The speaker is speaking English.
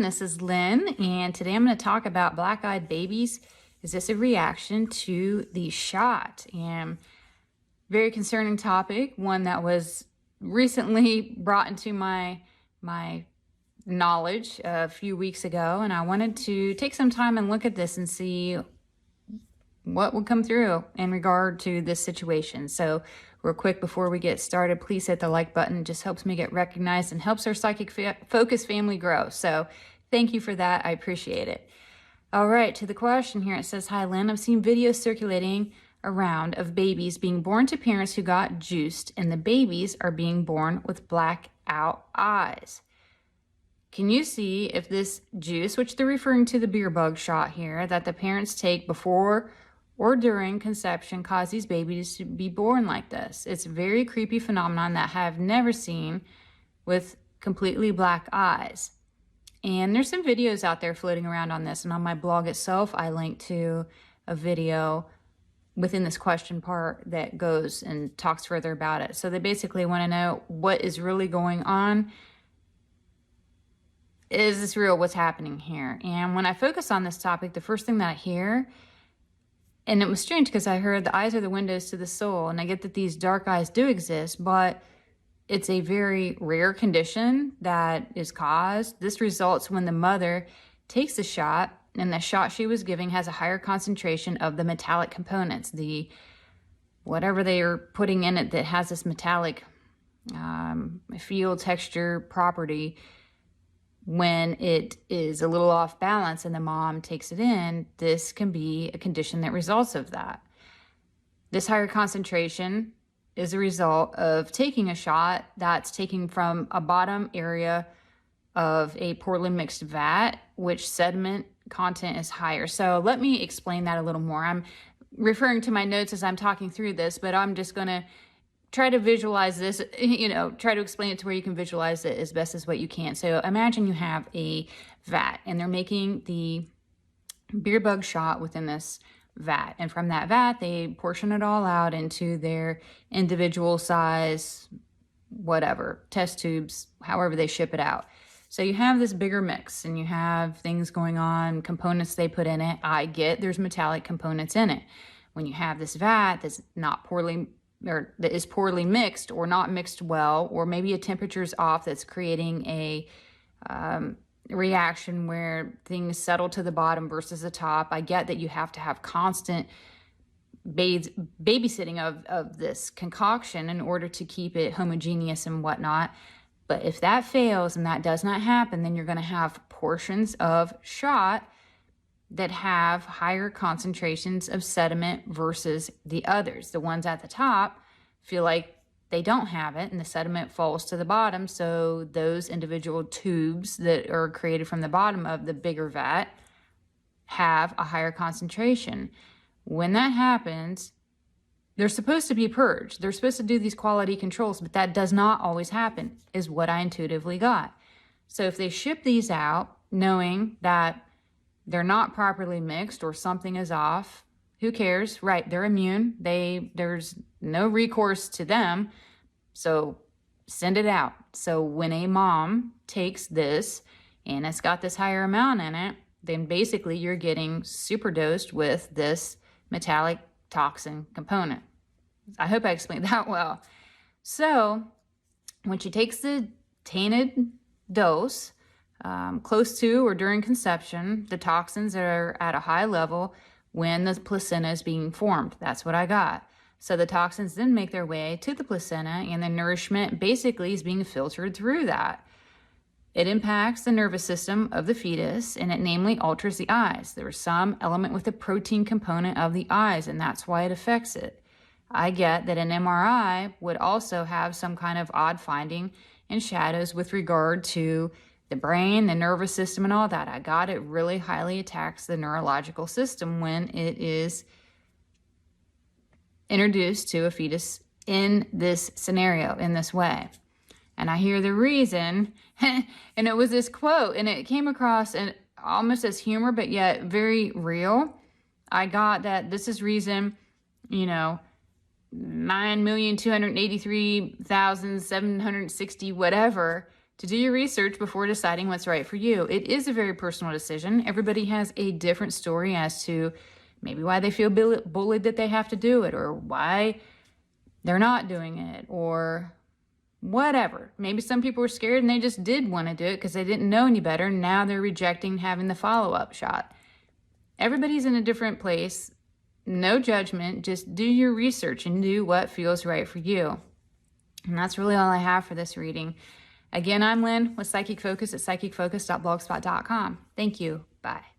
this is Lynn, and today I'm going to talk about black-eyed babies. Is this a reaction to the shot? And very concerning topic, one that was recently brought into my knowledge a few weeks ago, and I wanted to take some time and look at this and see what would come through in regard to this situation. So real quick before we get started, please hit the like button. It just helps me get recognized and helps our Psychic Focus family grow. So thank you for that. I appreciate it. All right, to the question here, it says, hi Lynn, I've seen videos circulating around of babies being born to parents who got juiced, and the babies are being born with black out eyes. Can you see if this juice, which they're referring to the beer bug shot here, that the parents take before or during conception, cause these babies to be born like this? It's a very creepy phenomenon that I have never seen with completely black eyes. And there's some videos out there floating around on this, and on my blog itself, I link to a video within this question part that goes and talks further about it. So they basically want to know what is really going on. Is this real? What's happening here? And when I focus on this topic, the first thing that I hear, and it was strange because I heard the eyes are the windows to the soul, and I get that these dark eyes do exist, but it's a very rare condition that is caused. This results when the mother takes the shot, and the shot she was giving has a higher concentration of the metallic components, the whatever they are putting in it that has this metallic feel, texture, property. When it is a little off balance and the mom takes it in, this can be a condition that results of that. This higher concentration is a result of taking a shot that's taken from a bottom area of a poorly mixed vat, which sediment content is higher. So let me explain that a little more. I'm referring to my notes as I'm talking through this, but I'm just going to try to visualize this, try to explain it to where you can visualize it as best as what you can. So imagine you have a vat and they're making the beer bug shot within this vat. And from that vat, they portion it all out into their individual size, whatever, test tubes, however they ship it out. So you have this bigger mix and you have things going on, components they put in it. I get there's metallic components in it. When you have this vat that's not poorly or that is poorly mixed or not mixed well, or maybe a temperature's off that's creating a reaction where things settle to the bottom versus the top. I get that you have to have constant babysitting of this concoction in order to keep it homogeneous and whatnot. But if that fails and that does not happen, then you're going to have portions of shot that have higher concentrations of sediment versus the others. The ones at the top feel like they don't have it and the sediment falls to the bottom. So those individual tubes that are created from the bottom of the bigger vat have a higher concentration. When that happens, they're supposed to be purged. They're supposed to do these quality controls, but that does not always happen, is what I intuitively got. So if they ship these out knowing that they're not properly mixed or something is off, who cares? Right, they're immune. There's no recourse to them. So send it out. So when a mom takes this and it's got this higher amount in it, then basically you're getting superdosed with this metallic toxin component. I hope I explained that well. So when she takes the tainted dose, close to or during conception, the toxins are at a high level when the placenta is being formed. That's what I got. So the toxins then make their way to the placenta, and the nourishment basically is being filtered through that. It impacts the nervous system of the fetus, and it namely alters the eyes. There's some element with the protein component of the eyes, and that's why it affects it. I get that an MRI would also have some kind of odd finding and shadows with regard to the brain, the nervous system, and all that. I got it really highly attacks the neurological system when it is introduced to a fetus in this scenario, in this way. And I hear the reason, and it was this quote, and it came across almost as humor, but yet very real. I got that this is reason, 9,283,760 whatever to do your research before deciding what's right for you. It is a very personal decision. Everybody has a different story as to maybe why they feel bullied that they have to do it, or why they're not doing it, or whatever. Maybe some people were scared and they just did want to do it because they didn't know any better. Now they're rejecting having the follow-up shot. Everybody's in a different place. No judgment. Just do your research and do what feels right for you. And that's really all I have for this reading. Again, I'm Lynn with Psychic Focus at psychicfocus.blogspot.com. Thank you. Bye.